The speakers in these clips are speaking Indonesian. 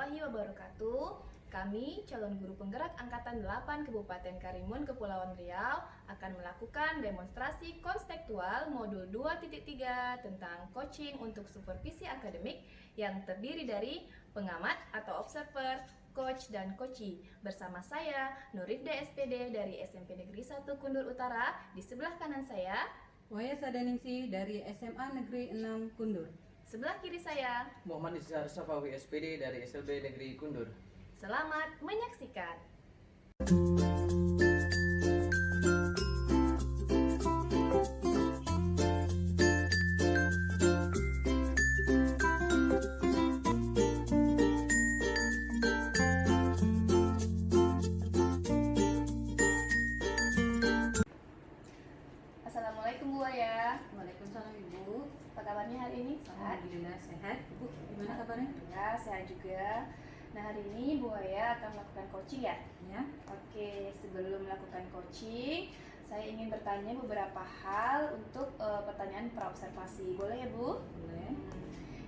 warahmatullahi wabarakatuh. Kami, calon guru penggerak Angkatan 8 Kabupaten Karimun Kepulauan Riau, akan melakukan demonstrasi konstektual modul 2.3 tentang coaching untuk supervisi akademik yang terdiri dari pengamat atau observer, coach, dan coachee. Bersama saya, Nurifda SPD dari SMP Negeri 1 Kundur Utara. Di sebelah kanan saya, Waya Sadaningsi dari SMA Negeri 6 Kundur. sebelah kiri saya, Muhammad Izhar Safawi SPD dari SLB Negeri Kundur. selamat menyaksikan. Assalamualaikum Bu Waya. Waalaikumsalam Ibu. Apa kabarnya hari ini? Sehat? Alhamdulillah sehat. Ibu, gimana kabarnya? Ya, sehat juga. Nah, hari ini Bu Waya akan melakukan coaching ya? Ya. Oke, sebelum melakukan coaching, saya ingin bertanya beberapa hal untuk pertanyaan praobservasi. Boleh ya Bu? Boleh.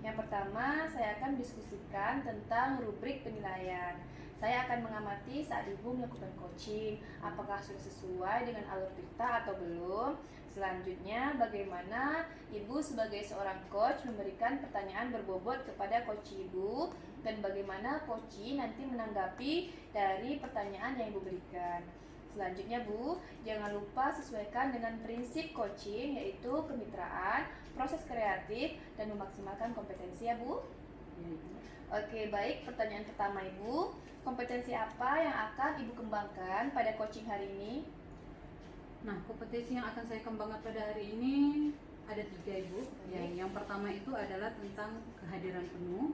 Yang pertama, saya akan diskusikan tentang rubrik penilaian. Saya akan mengamati saat Ibu melakukan coaching, apakah sudah sesuai dengan alur cerita atau belum. Selanjutnya, bagaimana Ibu sebagai seorang coach memberikan pertanyaan berbobot kepada coach Ibu, dan bagaimana coach nanti menanggapi dari pertanyaan yang Ibu berikan. Selanjutnya Bu, jangan lupa sesuaikan dengan prinsip coaching, yaitu kemitraan, proses kreatif, dan memaksimalkan kompetensi ya Bu. Ya, Ibu. Oke, baik. Pertanyaan pertama Ibu, kompetensi apa yang akan Ibu kembangkan pada coaching hari ini? Nah, kompetensi yang akan saya kembangkan pada hari ini ada 3 Ibu. Ya, yang pertama itu adalah tentang kehadiran penuh.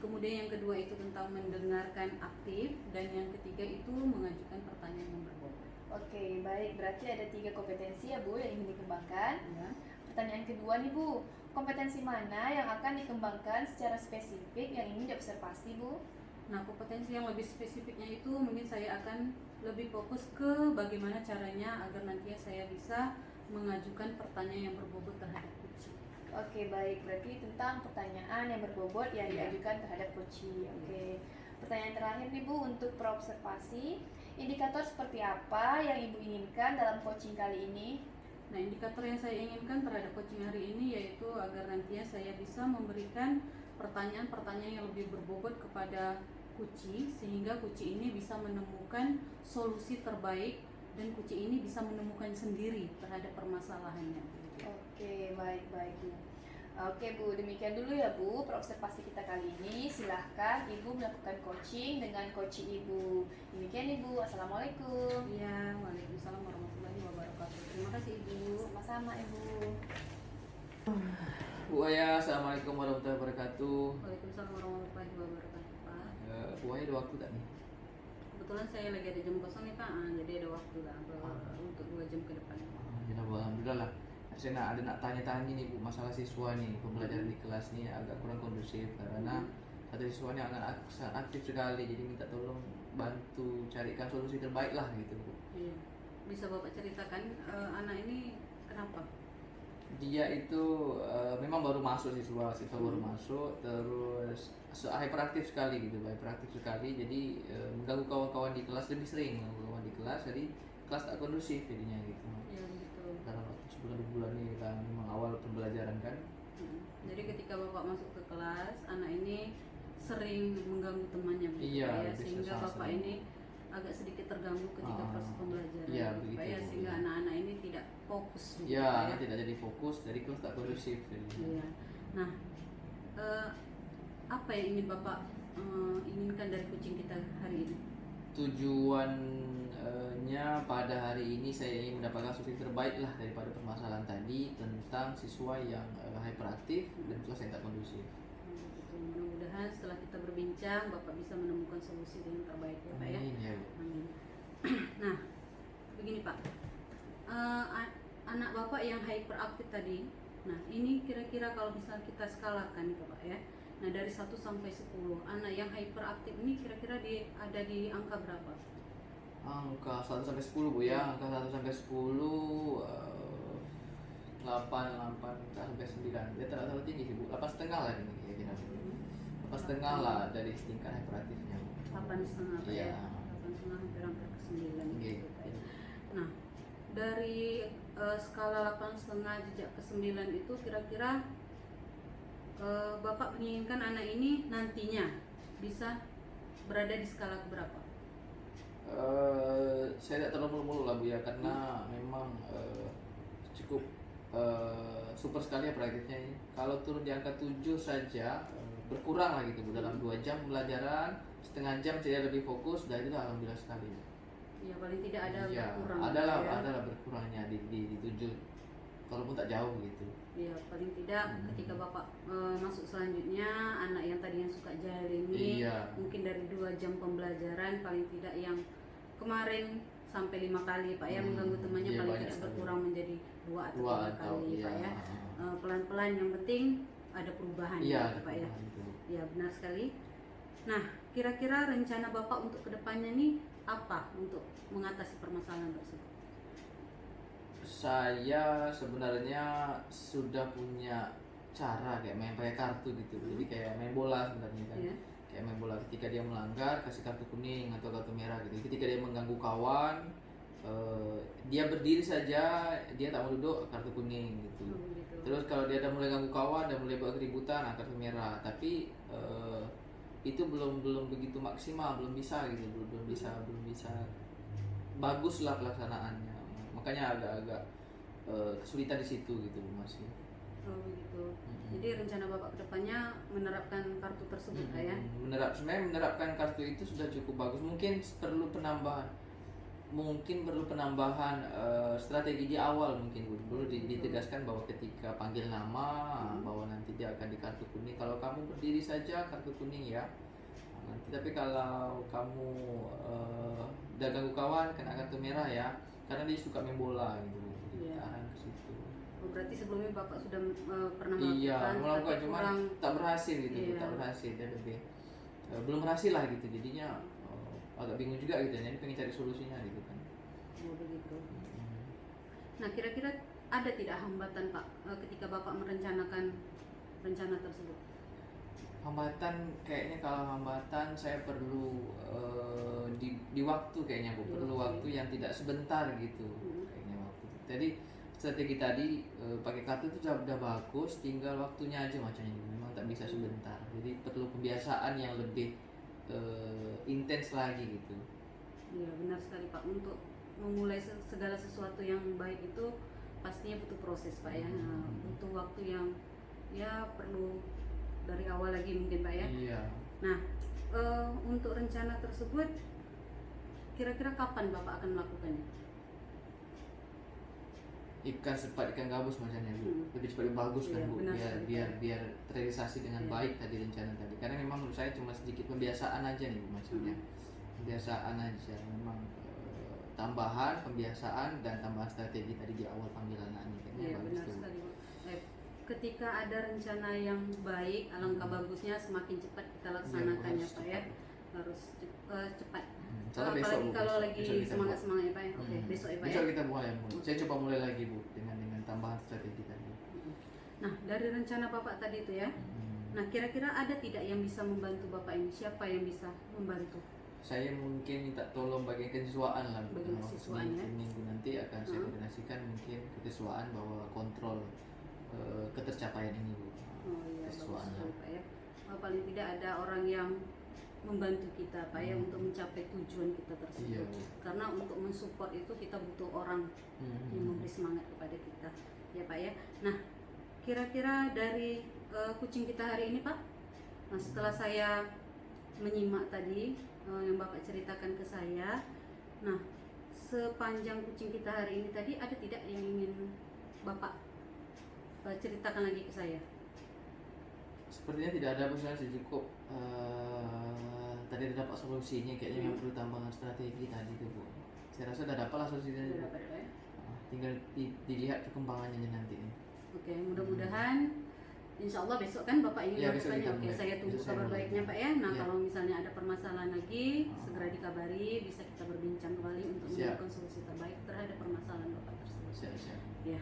Kemudian yang kedua itu tentang mendengarkan aktif, dan yang ketiga itu mengajukan pertanyaan yang berbobot. Oke, baik. Berarti ada 3 kompetensi ya Bu yang ingin dikembangkan. Ya. Pertanyaan kedua nih Bu, kompetensi mana yang akan dikembangkan secara spesifik yang ingin diobservasi Bu? Nah, kompetensi yang lebih spesifiknya itu mungkin saya akan lebih fokus ke bagaimana caranya agar nantinya saya bisa mengajukan pertanyaan yang berbobot terhadap coaching. Oke, baik. Berarti tentang pertanyaan yang berbobot yang Ya. diajukan terhadap coaching. Oke. Pertanyaan terakhir nih Bu, untuk praobservasi, indikator seperti apa yang Ibu inginkan dalam coaching kali ini? Nah, indikator yang saya inginkan terhadap coaching hari ini yaitu agar nantinya saya bisa memberikan pertanyaan-pertanyaan yang lebih berbobot kepada coaching, sehingga coaching ini bisa menemukan solusi terbaik dan coaching ini bisa menemukan sendiri terhadap permasalahannya. Oke, baik Bu. Oke Bu, demikian dulu ya Bu praobservasi kita kali ini. Silahkan Ibu melakukan coaching dengan coaching Ibu. Demikian Ibu, Assalamualaikum. Ya, waalaikumsalam warahmatullahi wabarakatuh. Terima kasih Ibu. Sama-sama Ibu. Bu Waya, Assalamualaikum warahmatullahi wabarakatuh. Waalaikumsalam warahmatullahi wabarakatuh Pak. Bu Waya ada waktu tak nih? Kebetulan saya lagi ada jam kosong nih Pak, jadi ada waktu lah untuk 2 jam ke depan. Alhamdulillah lah. Saya nak tanya-tanya nih Bu, masalah siswa nih, pembelajaran di kelas nih agak kurang kondusif karena satu siswa ini sangat aktif sekali, jadi minta tolong bantu carikan solusi terbaik lah gitu Bu. Iya. Bisa Bapak ceritakan anak ini kenapa? Dia itu memang baru masuk siswa baru masuk, terus hyperaktif sekali gitu, hyperaktif sekali, jadi mengganggu kawan-kawan di kelas, lebih sering mengganggu kawan di kelas, jadi kelas tak kondusif jadinya gitu. Iya gitu. Dalam waktu sebulan 2 bulan ini kan memang awal pembelajaran kan. Jadi ketika Bapak masuk ke kelas, anak ini sering mengganggu temannya gitu, Iya, ya, bisa sehingga sangat Bapak sering. ini agak sedikit terganggu ketika proses pembelajaran. Iya, gitu, begitu, Pak, ya, Bu, sehingga iya. anak-anak ini tidak fokus gitu, Ya, Pak, ya. tidak jadi fokus, jadi kelas tak kondusif jadinya. Iya. Nah, apa yang ingin Bapak inginkan dari coaching kita hari ini? Tujuannya pada hari ini saya ingin mendapatkan solusi terbaik lah daripada permasalahan tadi tentang siswa yang hyperaktif dan kelas yang tak kondusif. Gitu. Mudah-mudahan setelah kita berbincang, Bapak bisa menemukan solusi dengan terbaik ya Pak ya. Amin, ya, Bu. Amin. Nah, begini Pak, anak Bapak yang hyperaktif tadi, nah ini kira-kira kalau misalnya kita skalakan itu Pak ya, nah dari 1 sampai 10, anak yang hyperaktif ini kira-kira ada di angka berapa? Angka 1 sampai 10 Bu ya, angka 1 sampai 10 8 sampai 9. Dia terlalu tinggi sih Bu, 8,5 lah ini kira-kira. 8,5 lah dari tingkat hyperaktifnya. 8,5 Pak Iya. ya. 8,5 hampir ke 9 gitu Pak ya. Gitu. Nah, dari skala 8,5 jejak ke 9 itu kira-kira Bapak menginginkan anak ini nantinya bisa berada di skala berapa? Saya tidak terlalu mulu lah Bu ya, karena memang cukup super sekali ya praktiknya ini. Kalau turun di angka 7 saja berkurang lah gitu Bu, dalam 2 jam pembelajaran, setengah jam saya lebih fokus, dan itu alhamdulillah sekali. Ya paling tidak ada Iya, berkurang. adalah ya. adalah berkurangnya di 7, walaupun tak jauh gitu. Ya paling tidak ketika Bapak masuk selanjutnya, anak yang tadinya suka jahil ini Iya. mungkin dari 2 jam pembelajaran paling tidak yang kemarin sampai 5 kali Pak ya mengganggu temannya, Iya, paling banyak tidak sekali. berkurang menjadi 2 atau 3 Dua atau kali iya. Pak ya. Pelan-pelan yang penting ada perubahan Iya, gitu, Pak ya. perubahan itu. Ya benar sekali. Nah, kira-kira rencana Bapak untuk kedepannya nih apa untuk mengatasi permasalahan tersebut? Saya sebenarnya sudah punya cara kayak main pakai kartu gitu. Jadi kayak main bola sebenarnya kan. Iya. Kayak main bola, ketika dia melanggar kasih kartu kuning atau kartu merah gitu. Ketika dia mengganggu kawan, dia berdiri saja, dia tak mau duduk, kartu kuning gitu. Oh, begitu. Terus kalau dia udah mulai ganggu kawan, udah mulai buat keributan, kartu merah. Tapi itu belum begitu maksimal, belum bisa gitu, belum bisa bagus lah pelaksanaannya. Makanya agak kesulitan di situ gitu masih. Oh begitu. Jadi rencana Bapak kedepannya menerapkan kartu tersebut Pak ya? Sebenarnya menerapkan kartu itu sudah cukup bagus. Mungkin perlu penambahan strategi di awal, mungkin perlu ditegaskan bahwa ketika panggil nama bahwa nanti dia akan di kartu kuning. Kalau kamu berdiri saja kartu kuning ya. Nanti tapi kalau kamu udah ganggu kawan kena kartu merah ya, karena dia suka main bola gitu. Iya. Arahan ke situ. Oh, berarti sebelumnya Bapak sudah pernah Iya, melakukan tapi cuma kurang. tak berhasil gitu, Iya. tak berhasil. Dia lebih belum berhasil lah gitu. Jadinya agak bingung juga gitu. Jadi pengen cari solusinya gitu kan. Oh begitu. Nah kira-kira ada tidak hambatan Pak ketika Bapak merencanakan rencana tersebut? Hambatan kayaknya, kalau hambatan saya perlu di waktu kayaknya Bu, Di perlu waktu. waktu yang tidak sebentar gitu. Kayaknya waktu. Jadi strategi tadi pakai kartu itu udah bagus, tinggal waktunya aja macamnya. Memang tak bisa sebentar. Jadi perlu kebiasaan yang lebih intens lagi gitu. Iya benar sekali Pak, untuk memulai segala sesuatu yang baik itu pastinya butuh proses Pak ya. Nah, butuh waktu yang ya perlu dari awal lagi mungkin Pak ya. Iya. Nah untuk rencana tersebut kira-kira kapan Bapak akan melakukannya? Ikan cepat ikan gabus macamnya Bu. Lebih cepat lebih bagus kan Iya, Bu, benar biar sekali, biar Pak. biar terrealisasi dengan Iya. baik tadi rencana tadi. Karena memang menurut saya cuma sedikit pembiasaan aja nih Bu, maksudnya. Pembiasaan aja, memang tambahan pembiasaan dan tambahan strategi tadi di awal panggilan ini kayaknya Iya bagus benar tuh. sekali Bu. Ketika ada rencana yang baik, alangkah bagusnya semakin cepat kita laksanakan ya harus Pak ya. cepat. Harus cepat. Soalnya besok, Apalagi Bu, kalau besok lagi kita semangat buat. semangat ya Pak ya. Oke besok ya Pak ya. Besok kita mulai. Saya coba mulai lagi Bu dengan tambahan strategi tadi. Nah dari rencana Bapak tadi itu ya. Nah kira-kira ada tidak yang bisa membantu Bapak ini? Siapa yang bisa membantu? Saya mungkin minta tolong bagian kesiswaan lah Bu. Bagian Nah, kesiswaan, ya. Minggu nanti akan saya koordinasikan mungkin kesiswaan bahwa kontrol ketercapaian ini Bu. Oh iya bagus Kesiswaan lah. sekali Pak ya. Paling tidak ada orang yang membantu kita Pak ya untuk mencapai tujuan kita tersebut. Iya, Bu. Karena untuk mensupport itu kita butuh orang yang memberi semangat kepada kita ya Pak ya. Nah kira-kira dari kucing kita hari ini Pak, nah, setelah saya menyimak tadi yang Bapak ceritakan ke saya, nah sepanjang kucing kita hari ini tadi ada tidak yang ingin Bapak ceritakan lagi ke saya? Sepertinya tidak ada Bu, saya cukup tadi ada dapat solusinya, kayaknya yang perlu tambahan strategi tadi tuh Bu. Saya rasa udah dapat lah solusinya. Sudah dapat Pak ya? Tinggal dilihat perkembangannya nanti. Oke, mudah-mudahan Insya Allah besok kan Bapak ingin Ya, besok melakukannya. kita Oke, mulai. saya tunggu Besok saya kabar mulai. baiknya Pak ya. Nah, Ya. kalau misalnya ada permasalahan lagi, segera dikabari, bisa kita berbincang kembali untuk Siap. menemukan solusi terbaik terhadap permasalahan Bapak tersebut. Siap. Ya.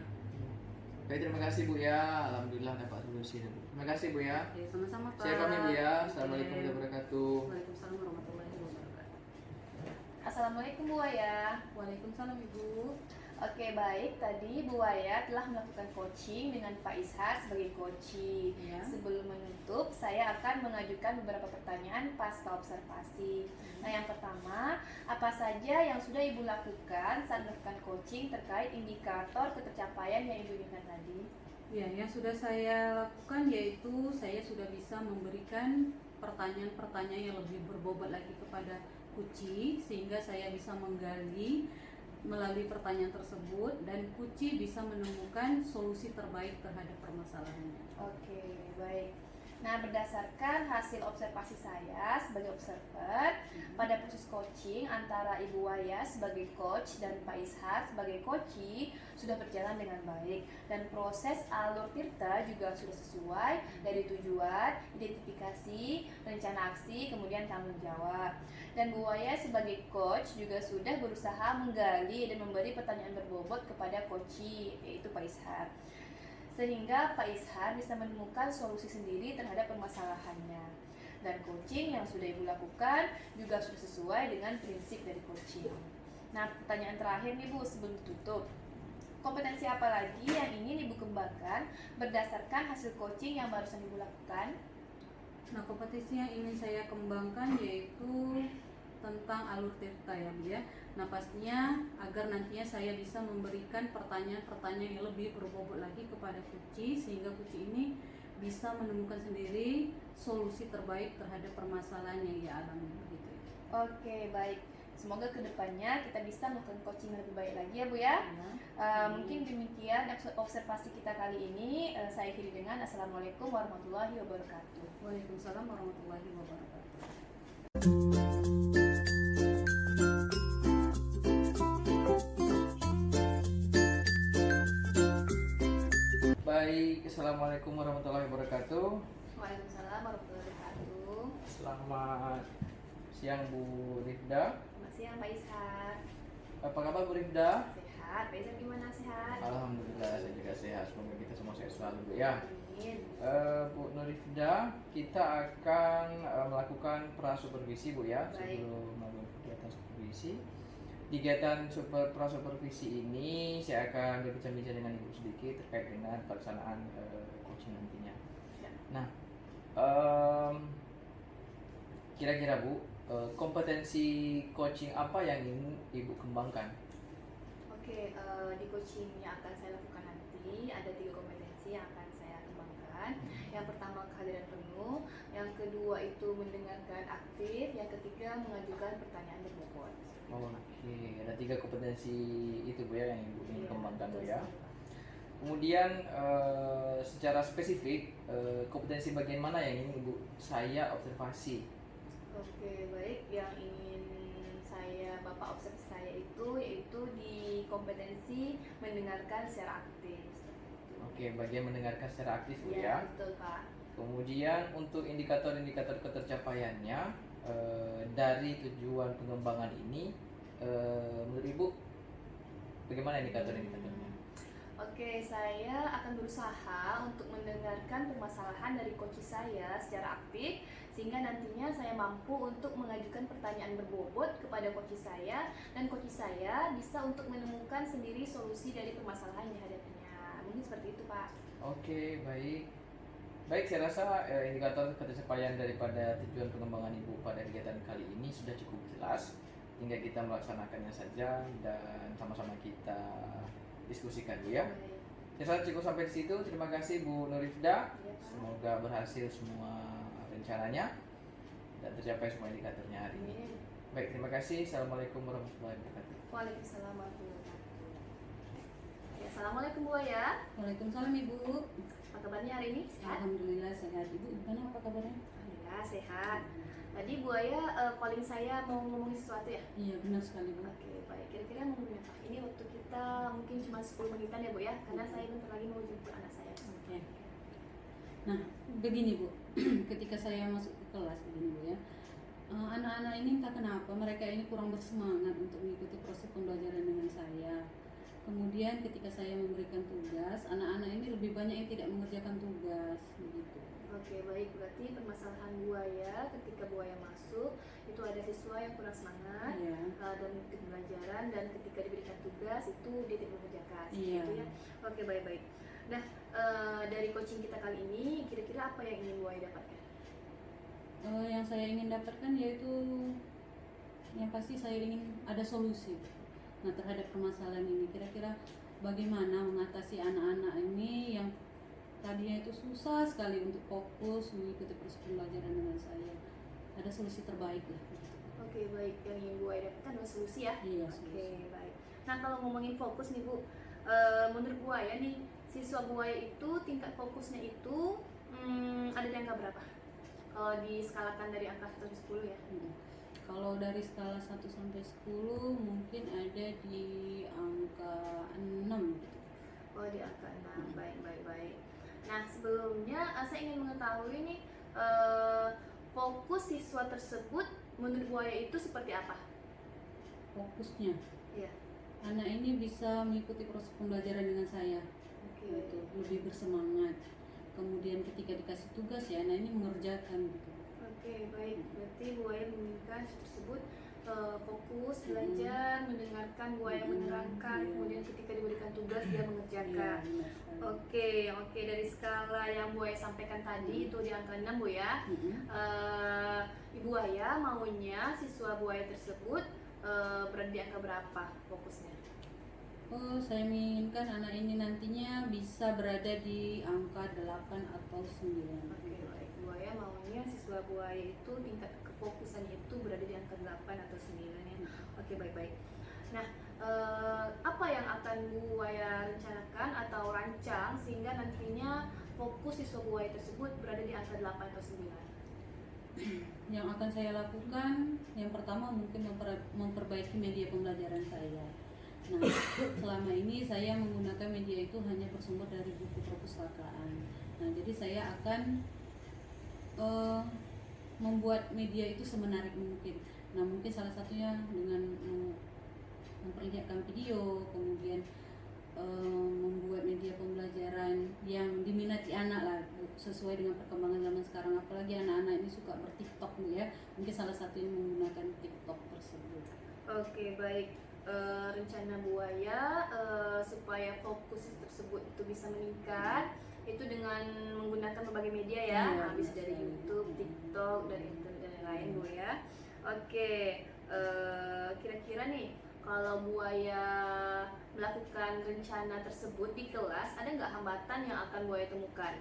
Baik, terima kasih Bu ya. Alhamdulillah dapat solusi Bu. Terima kasih Bu ya. Oke, sama-sama Pak. Saya pamit Bu ya. Oke. Assalamualaikum warahmatullahi wabarakatuh. Waalaikumsalam warahmatullahi wabarakatuh. Assalamualaikum Bu Waya. Waalaikumsalam Ibu. Oke, baik. Tadi Bu Waya telah melakukan coaching dengan Pak Ishak sebagai coaching. Ya. Sebelum menutup, saya akan mengajukan beberapa pertanyaan pasca observasi. Nah, yang pertama, apa saja yang sudah Ibu lakukan saat melakukan coaching terkait indikator ketercapaian yang Ibu inginkan tadi? Ya, yang sudah saya lakukan yaitu saya sudah bisa memberikan pertanyaan-pertanyaan yang lebih berbobot lagi kepada Kuci, sehingga saya bisa menggali melalui pertanyaan tersebut dan Kuci bisa menemukan solusi terbaik terhadap permasalahannya. Oke, baik. Nah, berdasarkan hasil observasi saya sebagai observer, pada proses coaching antara Ibu Waya sebagai coach dan Pak Ishak sebagai coachee sudah berjalan dengan baik, dan proses alur Tirta juga sudah sesuai dari tujuan, identifikasi, rencana aksi, kemudian tanggung jawab. Dan Bu Waya sebagai coach juga sudah berusaha menggali dan memberi pertanyaan berbobot kepada coachee, yaitu Pak Ishak, sehingga Pak Ishak bisa menemukan solusi sendiri terhadap permasalahannya. Dan coaching yang sudah Ibu lakukan juga sudah sesuai dengan prinsip dari coaching. Nah, pertanyaan terakhir nih Bu sebelum ditutup. Kompetensi apa lagi yang ingin Ibu kembangkan berdasarkan hasil coaching yang barusan Ibu lakukan? Nah, kompetensi yang ingin saya kembangkan yaitu tentang alur Tirta ya Bu ya. Nah, pastinya agar nantinya saya bisa memberikan pertanyaan-pertanyaan yang lebih berbobot lagi kepada Kuci, sehingga Kuci ini bisa menemukan sendiri solusi terbaik terhadap permasalahan yang ia alami begitu. Oke, baik. Semoga kedepannya kita bisa melakukan coaching yang lebih baik lagi ya Bu ya. Mungkin demikian observasi kita kali ini. Saya akhiri dengan Assalamualaikum warahmatullahi wabarakatuh. Waalaikumsalam warahmatullahi wabarakatuh. Baik, Assalamualaikum warahmatullahi wabarakatuh. Waalaikumsalam warahmatullahi wabarakatuh. Selamat siang Bu Rifda. Selamat siang Pak Ishak. Apa kabar Bu Rifda? Sehat, Pak Ishak gimana sehat? Alhamdulillah saya juga sehat. Semoga kita semua sehat selalu Bu ya. Amin. Bu Nurifda, kita akan melakukan pra-supervisi Bu ya. Baik. Sebelum melakukan kegiatan supervisi. Di kegiatan pra-supervisi ini saya akan berbincang-bincang dengan Ibu sedikit terkait dengan pelaksanaan coaching nantinya. Ya. Nah, kira-kira Bu, kompetensi coaching apa yang ingin Ibu kembangkan? Oke, di coaching yang akan saya lakukan nanti ada 3 kompetensi yang akan saya kembangkan. Yang pertama kehadiran penuh, yang kedua itu mendengarkan aktif, yang ketiga mengajukan pertanyaan berbobot. Oke, ada 3 kompetensi itu Bu ya yang Ibu ingin Iya, kembangkan Bu betul ya. sekali, Pak. Kemudian secara spesifik kompetensi bagian mana yang ingin Ibu saya observasi? Oke, baik. Yang ingin Bapak observasi saya itu yaitu di kompetensi mendengarkan secara aktif. Oke, bagian mendengarkan secara aktif Bu Ya, ya. betul Pak. Kemudian untuk indikator-indikator ketercapaiannya dari tujuan pengembangan ini menurut Ibu bagaimana indikator-indikatornya? Oke, saya akan berusaha untuk mendengarkan permasalahan dari coach saya secara aktif, sehingga nantinya saya mampu untuk mengajukan pertanyaan berbobot kepada coach saya, dan coach saya bisa untuk menemukan sendiri solusi dari permasalahan yang dihadapinya. Mungkin seperti itu Pak. Oke, baik. Baik, saya rasa indikator ketercapaian daripada tujuan pengembangan Ibu pada kegiatan kali ini sudah cukup jelas. Tinggal kita melaksanakannya saja dan sama-sama kita diskusikan Bu ya. Baik. Saya rasa cukup sampai di situ. Terima kasih Bu Nurifda. Ya, Pak. Semoga berhasil semua rencananya dan tercapai semua indikatornya hari ini. Amin. Baik, terima kasih. Assalamualaikum warahmatullahi wabarakatuh. Waalaikumsalam warahmatullahi wabarakatuh. Ya, Assalamualaikum Bu ya. Waalaikumsalam Ibu. Apa kabarnya hari ini? Sehat? Alhamdulillah sehat. Ibu gimana, apa kabarnya? Alhamdulillah sehat. Tadi Bu Aya calling saya mau ngomongin sesuatu ya? Iya, benar sekali Bu. Oke, baik. Kira-kira ngomongin apa? Ini waktu kita mungkin cuma 10 menitan ya Bu ya, karena saya bentar lagi mau jemput anak saya. Oke. Nah, begini Bu, ketika saya masuk ke kelas begini Bu ya, anak-anak ini entah kenapa mereka ini kurang bersemangat untuk mengikuti proses pembelajaran dengan saya. Kemudian ketika saya memberikan tugas, anak-anak ini lebih banyak yang tidak mengerjakan tugas begitu. Oke, baik. Berarti permasalahan buaya ketika buaya masuk itu ada siswa yang kurang semangat Iya. dalam mengikuti pembelajaran, dan ketika diberikan tugas itu dia tidak mengerjakan. Iya. Gitu ya. Oke, baik-baik. Nah, dari coaching kita kali ini kira-kira apa yang ingin buaya dapatkan? Yang saya ingin dapatkan yaitu yang pasti saya ingin ada solusi. Nah, terhadap permasalahan ini kira-kira bagaimana mengatasi anak-anak ini yang tadinya itu susah sekali untuk fokus mengikuti proses pembelajaran dengan saya. Ada solusi terbaik lah. Oke, baik. Yang ingin buaya dapatkan adalah solusi ya? Iya, Oke, solusi. baik. Nah, kalau ngomongin fokus nih Bu, menurut buaya nih, siswa buaya itu tingkat fokusnya itu ada di angka berapa? Kalau diskalakan dari angka 1 sampai 10 ya? Kalau dari skala 1 sampai 10 mungkin ada di angka 6 gitu. Oh, di angka 6. Baik, baik, baik. Nah, sebelumnya saya ingin mengetahui nih, fokus siswa tersebut menurut buaya itu seperti apa? Fokusnya, Iya. anak ini bisa mengikuti proses pembelajaran dengan saya. Oke. Gitu, lebih bersemangat. Kemudian ketika dikasih tugas ya anak ini mengerjakan gitu. Oke, baik. Berarti buaya menginginkan tersebut fokus belajar, mendengarkan buaya menerangkan, Iya. kemudian ketika diberikan tugas dia Iya, mengerjakan. benar sekali. Oke, dari skala yang buaya sampaikan tadi itu di angka 6 Bu ya. Ibu Buaya maunya siswa buaya tersebut berada di angka berapa fokusnya? Saya menginginkan anak ini nantinya bisa berada di angka 8 atau 9. Oke, baik. Buaya maunya siswa buaya itu tingkat kefokusannya itu berada di angka 8 atau 9 ya. Oke, baik-baik. Nah, apa yang akan buaya rencanakan atau rancang sehingga nantinya fokus siswa buaya tersebut berada di angka 8 atau 9? Yang akan saya lakukan yang pertama mungkin memperbaiki media pembelajaran saya. Nah, selama ini saya menggunakan media itu hanya bersumber dari buku perpustakaan. Nah, jadi saya akan membuat media itu semenarik mungkin. Nah, mungkin salah satunya dengan memperlihatkan video, kemudian membuat media pembelajaran yang diminati anak lah, sesuai dengan perkembangan zaman sekarang. Apalagi anak-anak ini suka berTikTok nih ya, mungkin salah satunya menggunakan TikTok tersebut. Oke, baik. Rencana buaya supaya fokus tersebut itu bisa meningkat itu dengan menggunakan berbagai media ya, Iya, bisa dari benar YouTube, sekali. TikTok, dan internet dan lain-lain Bu ya. Oke, kira-kira nih kalau buaya melakukan rencana tersebut di kelas, ada nggak hambatan yang akan buaya temukan?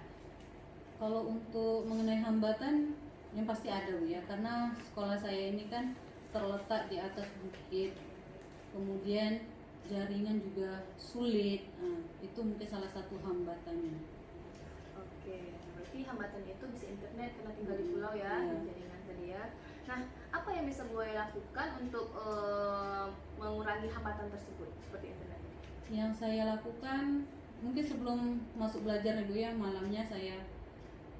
Kalau untuk mengenai hambatan yang pasti ada Bu ya, karena sekolah saya ini kan terletak di atas bukit, kemudian jaringan juga sulit. Nah, itu mungkin salah satu hambatannya. Oke, berarti hambatan itu bisa internet karena tinggal di pulau ya, Iya. di jaringan tadi ya. Nah, apa yang bisa buaya lakukan untuk mengurangi hambatan tersebut seperti internet? Yang saya lakukan mungkin sebelum masuk belajar Ibu ya, malamnya saya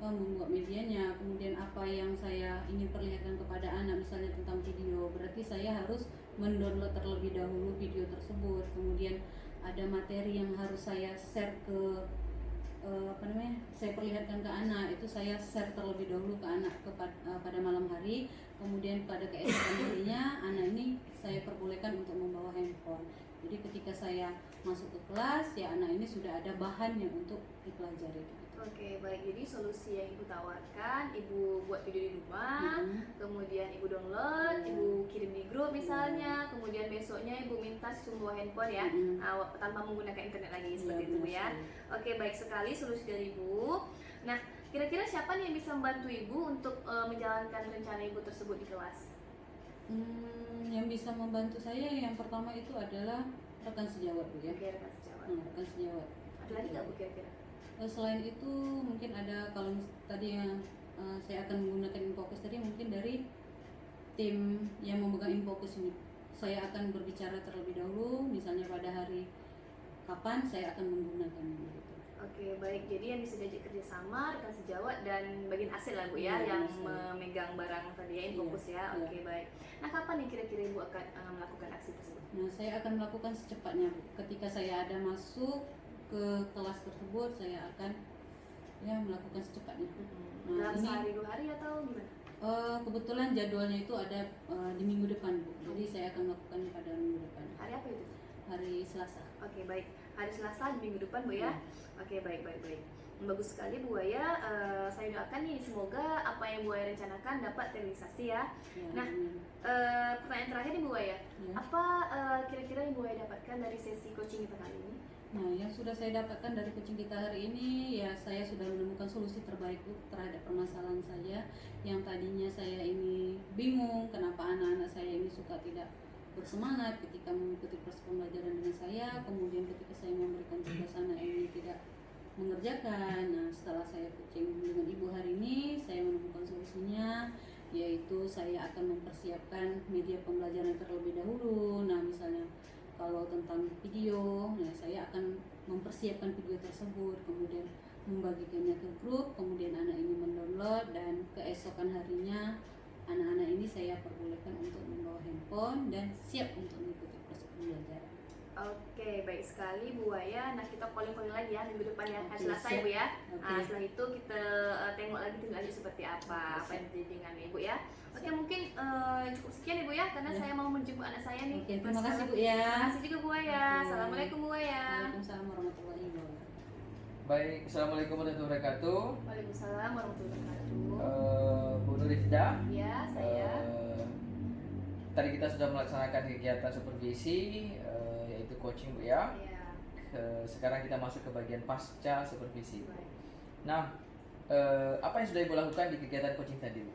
membuat medianya, kemudian apa yang saya ingin perlihatkan kepada anak misalnya tentang video, berarti saya harus mendownload terlebih dahulu video tersebut, kemudian ada materi yang harus saya share ke saya perlihatkan ke anak, itu saya share terlebih dahulu ke anak pada malam hari, kemudian pada keesokan harinya anak ini saya perbolehkan untuk membawa handphone. Jadi ketika saya masuk ke kelas ya anak ini sudah ada bahannya untuk dipelajari. Oke, baik. Jadi solusi yang Ibu tawarkan, Ibu buat video di rumah, kemudian Ibu download, Ibu kirim di grup misalnya, kemudian besoknya Ibu minta semua handphone ya, tanpa menggunakan internet lagi seperti itu Bu ya. Oke, baik sekali solusi dari Ibu. Nah, kira-kira siapa nih yang bisa membantu Ibu untuk menjalankan rencana Ibu tersebut di kelas? Yang bisa membantu saya yang pertama itu adalah rekan sejawat Bu ya. Oke, rekan sejawat. Rekan sejawat. Ada lagi nggak Bu kira-kira? Selain itu mungkin ada, kalau tadi yang saya akan menggunakan Infocus tadi, mungkin dari tim yang memegang Infocus ini saya akan berbicara terlebih dahulu, misalnya pada hari kapan saya akan menggunakan gitu. Oke, baik. Jadi yang bisa diajak kerjasama rekan sejawat dan bagian hasil lah Bu ya, Iya, yang hasil. memegang barang tadi ya, Iya, Infocus ya. iya. Oke, baik. Nah, kapan nih kira-kira Ibu akan melakukan aksi tersebut? Nah, saya akan melakukan secepatnya, Bu. Ketika saya ada masuk ke kelas tersebut, saya akan ya melakukan secepatnya. Nah, Dalam ini sehari 2 hari atau gimana? kebetulan jadwalnya itu ada di minggu depan, Bu. Jadi saya akan melakukan pada minggu depan, Hari apa itu? hari Selasa. Oke, baik. Hari Selasa di minggu depan Bu ya. Oke, baik, baik, baik. Bagus sekali Bu Aya. Saya doakan nih semoga apa yang Bu Aya rencanakan dapat terrealisasi ya. Ya, Nah, amin. pertanyaan terakhir nih Bu Aya. Ya. Apa kira-kira yang Bu Aya dapatkan dari sesi coaching kita kali ini? Nah, yang sudah saya dapatkan dari coaching kita hari ini, ya saya sudah menemukan solusi terbaik Bu, terhadap permasalahan saya. Yang tadinya saya ini bingung kenapa anak-anak saya ini suka tidak bersemangat ketika mengikuti proses pembelajaran dengan saya, kemudian ketika saya memberikan tugas anak ini tidak mengerjakan. Nah, setelah saya coaching dengan Ibu hari ini, saya menemukan solusinya, yaitu saya akan mempersiapkan media pembelajaran terlebih dahulu. Nah, misalnya kalau tentang video, ya saya akan mempersiapkan video tersebut, kemudian membagikannya ke grup, kemudian anak ini mendownload, dan keesokan harinya anak-anak ini saya perbolehkan untuk membawa handphone dan siap untuk mengikuti proses pembelajaran. Oke, baik sekali Bu Aya. Nah, kita calling-calling lagi ya minggu depan ya, hari Oke, Selasa ya siap. Bu ya. Oke. Nah, setelah itu kita tengok lagi tindak lanjut seperti apa, Oke, apa yang siap. terjadi dengan Ibu ya. Oke, Siap. mungkin cukup sekian Ibu ya, karena Ya. saya mau menjemput anak saya nih. Oke, terima kasih Bu ya. Terima kasih juga Bu Aya. Oke. Assalamualaikum Bu Aya. Waalaikumsalam warahmatullahi wabarakatuh. Baik, assalamualaikum warahmatullahi wabarakatuh. Waalaikumsalam warahmatullahi wabarakatuh. Bu Nurifda. Ya, saya. Tadi kita sudah melaksanakan kegiatan supervisi, yaitu coaching Bu ya. Ya, Sekarang kita masuk ke bagian pasca supervisi. baik. Nah, apa yang sudah Ibu lakukan di kegiatan coaching tadi Bu?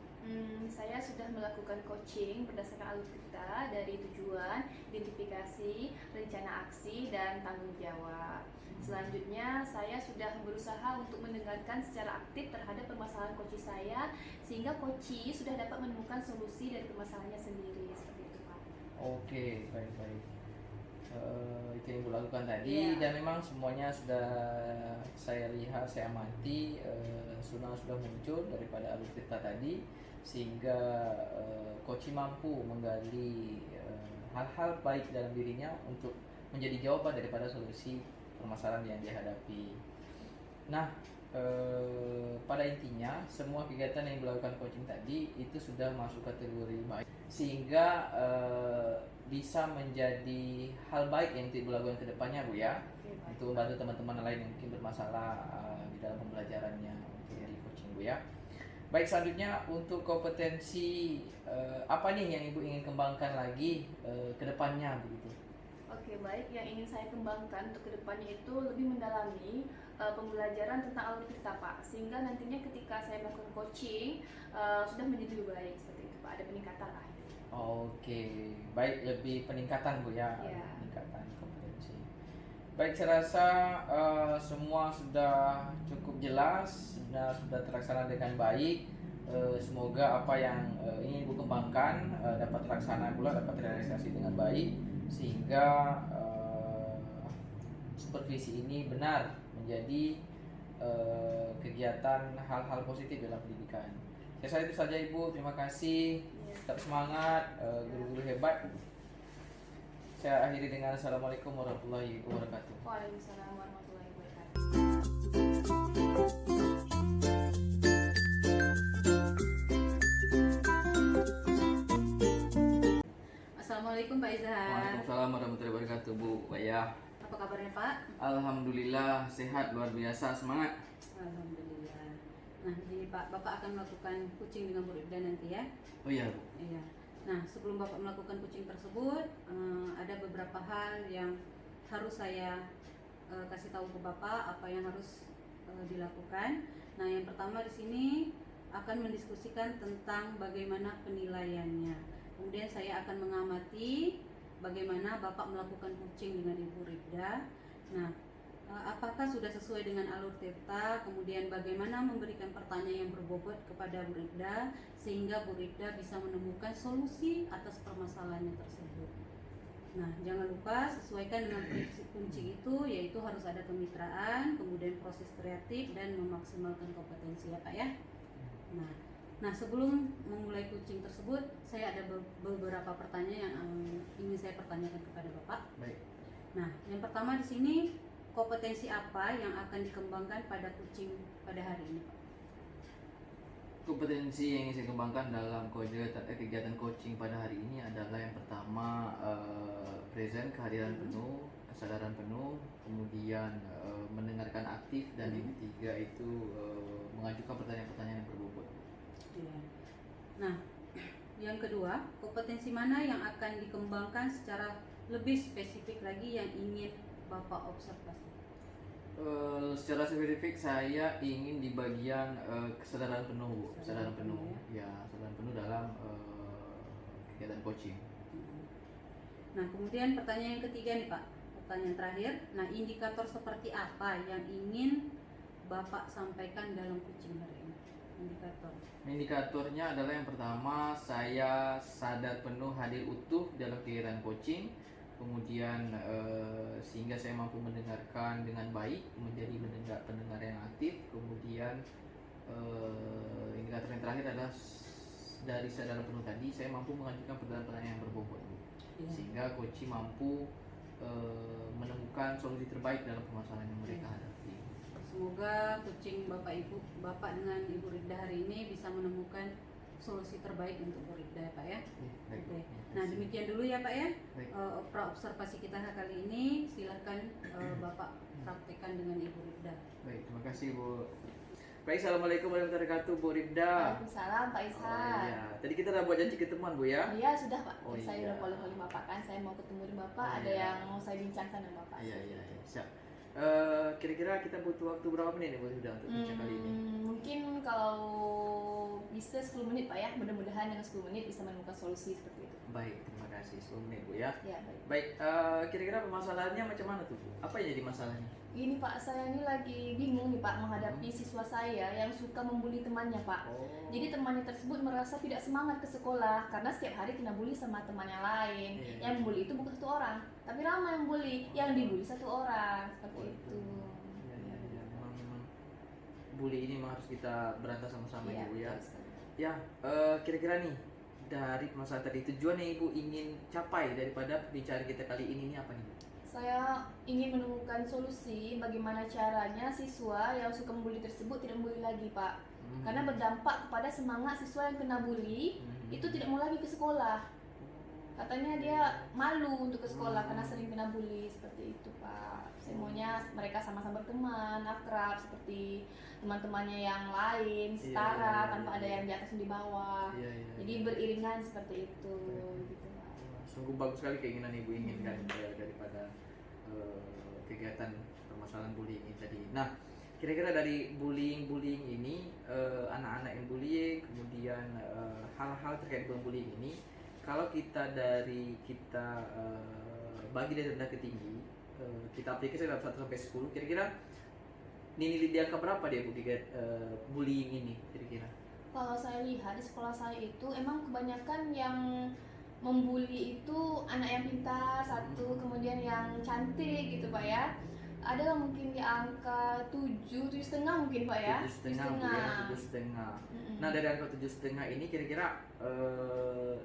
Saya sudah melakukan coaching berdasarkan alur kita dari tujuan, identifikasi, rencana aksi, dan tanggung jawab. Selanjutnya, saya sudah berusaha untuk mendengarkan secara aktif terhadap permasalahan coach saya, sehingga coach sudah dapat menemukan solusi dari permasalahannya sendiri. Seperti itu, Pak. Oke, baik-baik. Itu yang Ibu lakukan tadi, Iya. dan memang semuanya sudah saya lihat, saya amati, sudah muncul daripada alur cerita tadi, sehingga coach mampu menggali hal-hal baik dalam dirinya untuk menjadi jawaban daripada solusi permasalahan yang dihadapi. Nah, pada intinya semua kegiatan yang dilakukan coaching tadi itu sudah masuk kategori baik, sehingga bisa menjadi hal baik yang Ibu lakukan ke depannya Bu ya, Oke, baik. untuk membantu teman-teman lain yang mungkin bermasalah di dalam pembelajarannya untuk di coaching Bu ya. Baik, selanjutnya untuk kompetensi apa nih yang Ibu ingin kembangkan lagi ke depannya begitu? Oke, baik. Yang ingin saya kembangkan untuk kedepannya itu lebih mendalami pembelajaran tentang alur cerita, Pak. Sehingga nantinya ketika saya melakukan coaching sudah menjadi lebih baik seperti itu, Pak. Ada peningkatan lah. Oke, baik, lebih peningkatan Bu ya, Iya. peningkatan kompetensi. Baik, saya rasa semua sudah cukup jelas, sudah terlaksana dengan baik. Semoga apa yang ingin Ibu kembangkan dapat terlaksana pula, dapat terrealisasi dengan baik, sehingga supervisi ini benar menjadi kegiatan hal-hal positif dalam pendidikan. Saya rasa itu saja Ibu, terima kasih. Iya. Tetap semangat, guru-guru hebat. Saya akhiri dengan assalamualaikum warahmatullahi wabarakatuh. Waalaikumsalam warahmatullahi wabarakatuh. Assalamualaikum Pak Izhar. Waalaikumsalam warahmatullahi wabarakatuh Bu Waya. Apa kabarnya Pak? Alhamdulillah sehat, luar biasa, semangat. Alhamdulillah. Nah, jadi Pak, Bapak akan melakukan coaching dengan Bu Rifda nanti ya? Oh iya Bu. Iya. Nah, sebelum Bapak melakukan coaching tersebut, ada beberapa hal yang harus saya kasih tahu ke Bapak apa yang harus dilakukan. Nah, yang pertama di sini akan mendiskusikan tentang bagaimana penilaiannya. Kemudian saya akan mengamati bagaimana Bapak melakukan coaching dengan Ibu Rifda. Nah, apakah sudah sesuai dengan alur Tirta, kemudian bagaimana memberikan pertanyaan yang berbobot kepada Bu Rifda sehingga Bu Rifda bisa menemukan solusi atas permasalahannya tersebut. Nah, jangan lupa sesuaikan dengan prinsip kunci itu, yaitu harus ada kemitraan, kemudian proses kreatif, dan memaksimalkan kompetensi ya Pak ya. Nah, sebelum memulai coaching tersebut, saya ada beberapa pertanyaan yang ingin saya pertanyakan kepada Bapak. Baik. Nah, yang pertama di sini, kompetensi apa yang akan dikembangkan pada coaching pada hari ini Pak? Kompetensi yang ingin saya kembangkan dalam kegiatan coaching pada hari ini adalah yang pertama present, kehadiran penuh, kesadaran penuh, kemudian mendengarkan aktif, dan yang ketiga itu mengajukan pertanyaan-pertanyaan yang berbobot. Ya. Nah, yang kedua, kompetensi mana yang akan dikembangkan secara lebih spesifik lagi yang ingin Bapak observasi? Secara spesifik saya ingin di bagian kesadaran penuh, Bu. Kesadaran penuh, ya, kesadaran penuh dalam kegiatan coaching. Nah, kemudian pertanyaan yang ketiga nih Pak, pertanyaan terakhir. Nah, indikator seperti apa yang ingin Bapak sampaikan dalam coaching hari ini? Indikatornya adalah yang pertama, saya sadar penuh hadir utuh dalam kegiatan coaching. Kemudian sehingga saya mampu mendengarkan dengan baik, menjadi pendengar yang aktif. Kemudian indikator yang terakhir adalah dari sadar penuh tadi, saya mampu mengajukan pertanyaan yang berbobot, sehingga coaching mampu menemukan solusi terbaik dalam permasalahan yang mereka hadapi. Semoga coaching Bapak dengan Ibu Rida hari ini bisa menemukan solusi terbaik untuk Bu Rida ya Pak ya. Oke. Nah, demikian dulu ya Pak ya. Observasi kita kali ini, silahkan Bapak praktekkan dengan Ibu Rida. Baik, terima kasih Bu. Baik, assalamualaikum warahmatullahi wabarakatuh Bu Rida. Waalaikumsalam Pak Ishak. Oh iya, tadi kita udah buat janji ketemuan Bu ya? Iya sudah Pak. Oh, Saya iya. udah follow Bapak kan. Saya mau ketemu dengan Bapak. Oh, ada iya. yang mau saya bincangkan dengan Bapak. Iya, siap. Kira-kira kita butuh waktu berapa menit nih Bu Rida untuk bincang kali ini? Mungkin kalau bisa 10 menit Pak ya. Mudah-mudahan dengan 10 menit bisa menemukan solusi seperti itu. Baik, terima kasih. 10 menit Bu ya. Ya baik. Baik, kira-kira permasalahannya macam mana tuh Bu? Apa yang jadi masalahnya? Ini Pak, saya ini lagi bingung nih Pak menghadapi siswa saya yang suka membuli temannya Pak. Oh. Jadi temannya tersebut merasa tidak semangat ke sekolah karena setiap hari kena bully sama teman yang lain. Iya. Yang membuli itu bukan satu orang, tapi ramai yang bully. Yang dibully satu orang, seperti itu. Iya. Memang bully ini memang harus kita berantas sama-sama Iya, Ibu ya. betul sekali. Ya, kira-kira nih dari permasalahan tadi, tujuan yang Ibu ingin capai daripada pembicaraan kita kali ini apa nih Bu? Saya ingin menemukan solusi bagaimana caranya siswa yang suka membuli tersebut tidak membuli lagi Pak. Karena berdampak kepada semangat siswa yang kena bully itu tidak mau lagi ke sekolah. Katanya dia malu untuk ke sekolah karena sering kena bully, seperti itu Pak. Saya maunya mereka sama-sama berteman, akrab seperti teman-temannya yang lain, setara, tanpa ada yang di atas dan di bawah. Jadi beriringan seperti itu gitu Pak. Sungguh bagus sekali keinginan Ibu inginkan daripada kegiatan permasalahan bullying ini tadi. Nah, kira-kira dari bullying ini, anak-anak yang bullying, kemudian hal-hal terkait dengan bullying ini, kalau kita bagi dari rendah ke tinggi, kita aplikasi dalam 1 sampai 10, kira-kira nilai di angka berapa dia Bu bullying ini kira-kira? Kalau saya lihat di sekolah saya itu emang kebanyakan yang membuli itu anak yang pintar satu, kemudian yang cantik gitu Pak ya. Ada mungkin di angka 7,5 mungkin Pak ya. 7,5. Nah, dari angka 7,5 ini kira-kira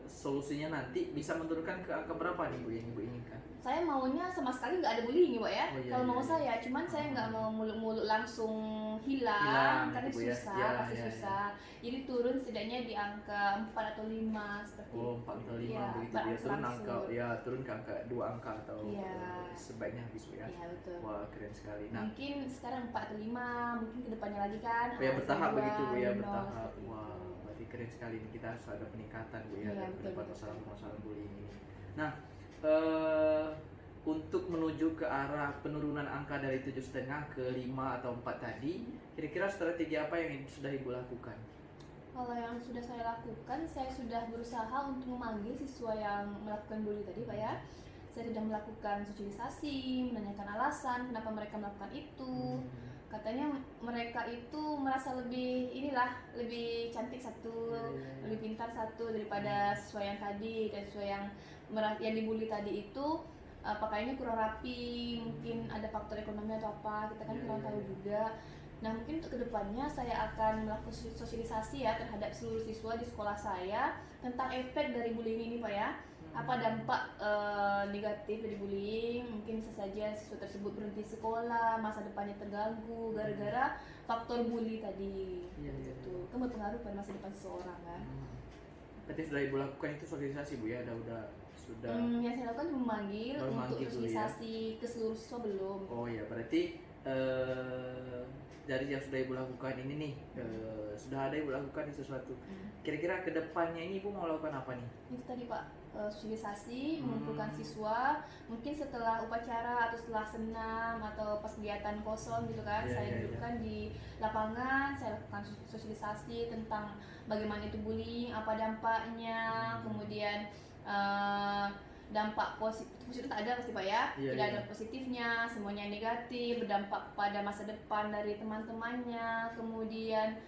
solusinya nanti bisa menurunkan ke angka berapa nih Bu yang Ibu inginkan? Saya maunya sama sekali nggak ada bullying Pak ya. Oh, iya, Kalau mau iya. saya, cuman saya nggak mau muluk-muluk langsung hilang karena gitu, Bu, ya. susah, Iya, pasti iya, susah. Jadi turun setidaknya di angka 4 atau 5 seperti Oh, itu. 4 atau 5 Iya, begitu dia turun berangsur-angsur. turun ke angka 2 angka atau Iya. sebaiknya habis Bu ya. Iya betul. Wah, keren sekali. Nah, Mungkin sekarang 4 atau 5, mungkin kedepannya lagi kan. ya bertahap dua, begitu Bu ya, nol, bertahap. seperti Wah, itu. berarti keren sekali nih, kita harus ada peningkatan Bu ya Iya, dalam betul, betul. permasalahan bullying ini. Nah, untuk menuju ke arah penurunan angka dari 7,5 ke 5 atau 4 tadi, kira-kira strategi apa yang sudah Ibu lakukan? Kalau yang sudah saya lakukan, saya sudah berusaha untuk memanggil siswa yang melakukan bully tadi Pak ya. Saya sudah melakukan sosialisasi, menanyakan alasan kenapa mereka melakukan itu. Katanya mereka itu merasa lebih cantik satu, lebih pintar satu daripada siswa yang tadi, dan siswa yang yang dibully tadi itu pakaiannya kurang rapi, mungkin ada faktor ekonomi atau apa, kita kan kurang tahu juga. Nah, mungkin untuk kedepannya saya akan melakukan sosialisasi ya terhadap seluruh siswa di sekolah saya tentang efek dari bullying ini Pak ya. Apa dampak negatif dari bullying, mungkin bisa saja siswa tersebut berhenti sekolah, masa depannya terganggu gara-gara faktor bully tadi. Gitu. Kan berpengaruh pada masa depan seseorang kan. Berarti sudah Ibu lakukan itu sosialisasi Bu ya, sudah. Yang saya lakukan memanggil untuk dulu ya. sosialisasi ke seluruh siswa belum. Oh ya, berarti dari yang sudah Ibu lakukan ini nih, sudah ada Ibu lakukan sesuatu. Kira-kira kedepannya ini Ibu mau lakukan apa nih? Itu tadi Pak, sosialisasi, mengumpulkan siswa, mungkin setelah upacara atau setelah senam atau pas kegiatan kosong gitu kan, saya dudukkan di lapangan, saya lakukan sosialisasi tentang bagaimana itu bullying, apa dampaknya, kemudian dampak positif itu tak ada pasti Pak ya, tidak ada positifnya, semuanya negatif, berdampak pada masa depan dari teman-temannya, kemudian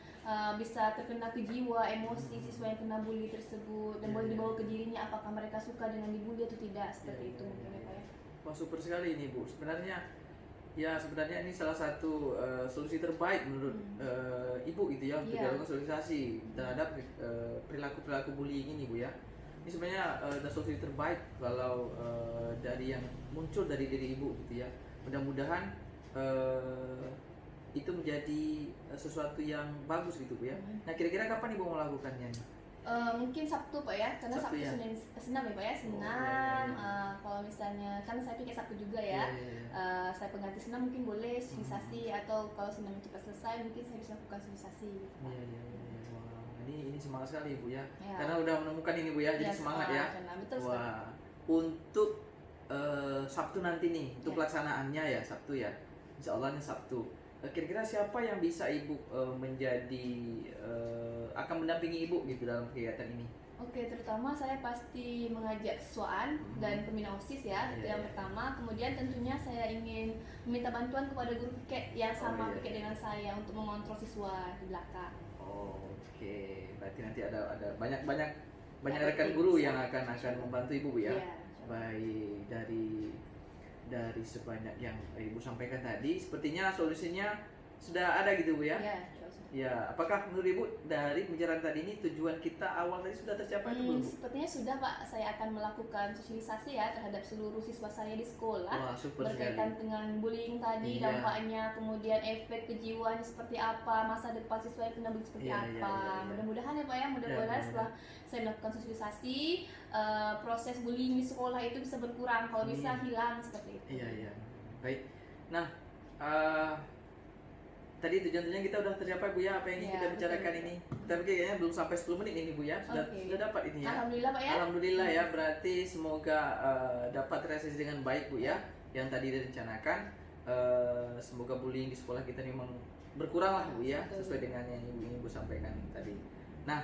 bisa terkena ke jiwa, emosi siswa yang kena bully tersebut, dan boleh dibawa ke dirinya apakah mereka suka dengan dibully atau tidak, seperti itu mungkin ya Pak ya. Wah, super sekali ini Bu, sebenarnya ini salah satu solusi terbaik menurut Ibu gitu ya, untuk dilakukan sosialisasi terhadap perilaku bullying ini Bu ya. Ini sebenarnya solusi terbaik kalau dari yang muncul dari diri Ibu gitu ya. Mudah-mudahan itu menjadi sesuatu yang bagus gitu Bu ya. Nah, kira-kira kapan Ibu mau melakukannya? Mungkin Sabtu Pak ya, karena Sabtu ya? Senam ya Pak ya, senam. Kalau misalnya, kan saya pikir Sabtu juga ya, saya pengganti senam mungkin boleh sosialisasi, atau kalau senam cepat selesai mungkin saya bisa lakukan sosialisasi gitu Pak. Ini semangat sekali Bu ya. Karena udah menemukan ini Bu ya, jadi semangat ya. Betul. Wah, untuk Sabtu nanti nih, untuk pelaksanaannya ya Sabtu ya, Insya Allah nih Sabtu. Kira-kira siapa yang bisa Ibu menjadi akan mendampingi Ibu gitu dalam kegiatan ini? Oke, terutama saya pasti mengajak siswaan dan pembina OSIS ya, itu yang pertama. Kemudian tentunya saya ingin meminta bantuan kepada guru piket yang sama piket dengan saya untuk mengontrol siswa di belakang. Oke, berarti nanti ada banyak rekan guru yang akan membantu Ibu Bu ya. Baik, dari sebanyak yang Ibu sampaikan tadi, sepertinya solusinya sudah ada gitu Bu ya. Ya, apakah menurut Ibu dari pembicaraan tadi ini tujuan kita awal tadi sudah tercapai atau belum? Sepertinya sudah Pak, saya akan melakukan sosialisasi ya terhadap seluruh siswa saya di sekolah. Wah, super berkaitan dengan bullying tadi, dampaknya, kemudian efek kejiwaannya seperti apa, masa depan siswa yang kena bullying seperti apa. Mudah-mudahan ya Pak ya, mudah-mudahan setelah saya melakukan sosialisasi, proses bullying di sekolah itu bisa berkurang, kalau bisa hilang seperti itu. Iya. Baik. Nah, tadi tujuan-tujuannya kita udah tercapai Bu ya, apa yang ingin kita bicarakan ini. Tapi kayaknya belum sampai 10 menit ini Bu ya. Sudah dapat ini ya. Alhamdulillah Pak ya. Alhamdulillah ya, berarti semoga dapat terrealisasi dengan baik Bu ya. Yang tadi direncanakan, semoga bullying di sekolah kita memang berkurang lah Bu ya, sesuai dengan yang Ibu sampaikan tadi. Nah,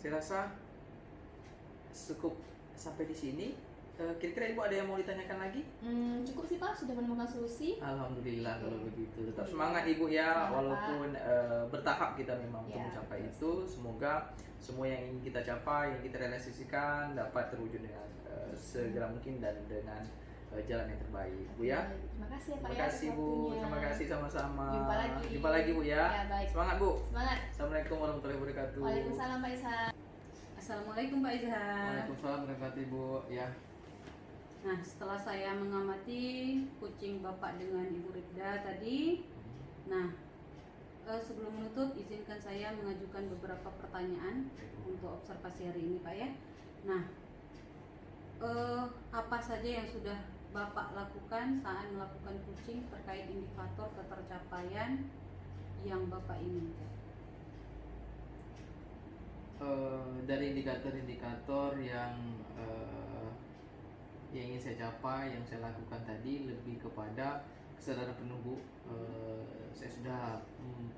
saya rasa cukup sampai di sini. Kira-kira Ibu ada yang mau ditanyakan lagi? Cukup sih Pak, sudah menemukan solusi. Alhamdulillah kalau begitu. Tetap semangat Ibu ya, walaupun bertahap kita memang untuk mencapai itu. Semoga semua yang ingin kita capai, yang kita realisasikan dapat terwujud dengan segera mungkin dan dengan jalan yang terbaik Bu ya. Terima kasih ya Pak. Terima kasih Bu, terima kasih sama-sama. Jumpa lagi Bu ya. Baik. Semangat Bu. Semangat. Assalamualaikum warahmatullahi wabarakatuh. Waalaikumsalam Pak Izhar. Assalamualaikum Pak Izhar. Waalaikumsalam warahmatullahi wabarakatuh Bu ya. Nah, setelah saya mengamati kucing Bapak dengan Ibu Rifda tadi, nah sebelum menutup izinkan saya mengajukan beberapa pertanyaan untuk observasi hari ini Pak ya. Nah, apa saja yang sudah Bapak lakukan saat melakukan kucing terkait indikator ketercapaian yang Bapak inginkan? Dari indikator-indikator yang ingin saya capai, yang saya lakukan tadi lebih kepada kesadaran penuh Bu. Saya sudah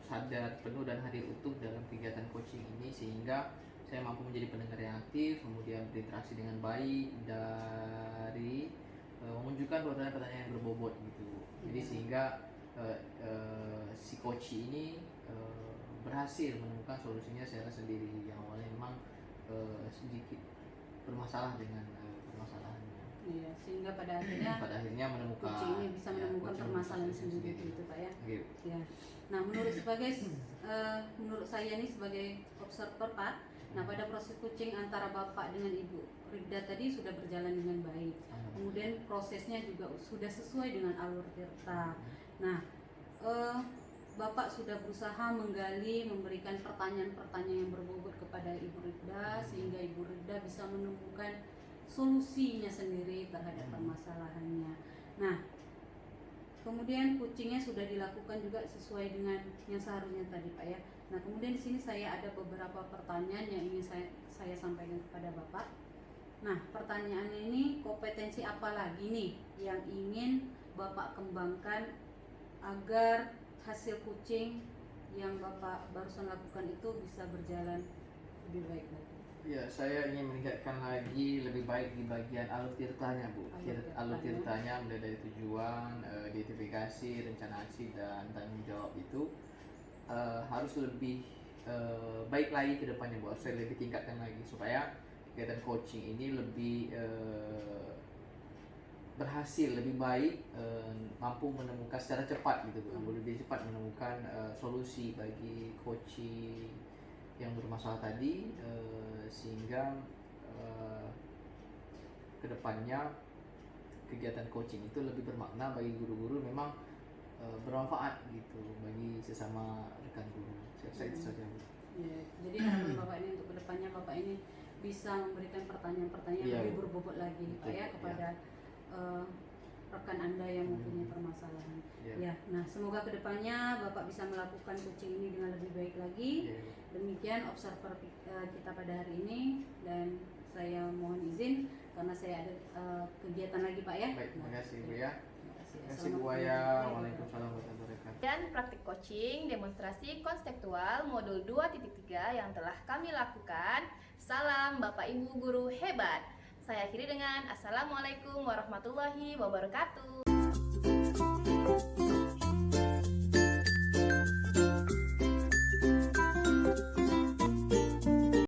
sadar penuh dan hadir utuh dalam kegiatan coaching ini, sehingga saya mampu menjadi pendengar yang aktif, kemudian berinteraksi dengan baik, dari menunjukkan pertanyaan-pertanyaan yang berbobot gitu. Jadi sehingga si coach ini berhasil menemukan solusinya secara sendiri, yang awalnya memang sedikit bermasalah dengan permasalahannya. Iya, sehingga pada akhirnya menemukan kucing ini bisa menemukan kucing permasalahan kucing sendiri gitu Pak ya. Gitu. Ya. Nah, menurut saya ini sebagai observer Pak, nah pada proses kucing antara Bapak dengan Ibu Rida tadi sudah berjalan dengan baik. Kemudian prosesnya juga sudah sesuai dengan alur Tirta. Nah, Bapak sudah berusaha menggali, memberikan pertanyaan-pertanyaan yang berbobot kepada Ibu Rida sehingga Ibu Rida bisa menemukan solusinya sendiri terhadap permasalahannya. Nah, kemudian kucingnya sudah dilakukan juga sesuai dengan yang seharusnya tadi Pak ya. Nah, kemudian di sini saya ada beberapa pertanyaan yang ingin saya sampaikan kepada Bapak. Nah, pertanyaannya ini, kompetensi apa lagi nih yang ingin Bapak kembangkan agar hasil kucing yang Bapak barusan lakukan itu bisa berjalan lebih baik lagi? Ya, saya ingin meningkatkan lagi lebih baik di bagian alur tirtanya, Bu. Alur tirtanya mulai dari tujuan, identifikasi, rencana aksi, dan tanggung jawab itu harus lebih baik lagi ke depannya, Bu. Saya lebih tingkatkan lagi supaya kegiatan coaching ini lebih berhasil, lebih baik, mampu menemukan secara cepat gitu, Bu. Lebih cepat menemukan solusi bagi coaching yang bermasalah tadi, sehingga kedepannya kegiatan coaching itu lebih bermakna bagi guru-guru, memang bermanfaat gitu bagi sesama rekan guru. Saya itu saja. Ya, jadi harapan Bapak ini untuk kedepannya Bapak ini bisa memberikan pertanyaan-pertanyaan Iya, lebih berbobot lagi Pak ya kepada rekan Anda yang mempunyai permasalahan. Ya, nah semoga kedepannya Bapak bisa melakukan coaching ini dengan lebih baik lagi. Demikian observer kita pada hari ini, dan saya mohon izin karena saya ada kegiatan lagi Pak ya. Baik, terima kasih Bu ya. Terima kasih. Terima kasih Bu ya. Waalaikumsalam warahmatullahi wabarakatuh. Dan praktik coaching demonstrasi konseptual modul 2.3 yang telah kami lakukan. Salam Bapak Ibu guru hebat. Saya akhiri dengan Assalamualaikum warahmatullahi wabarakatuh.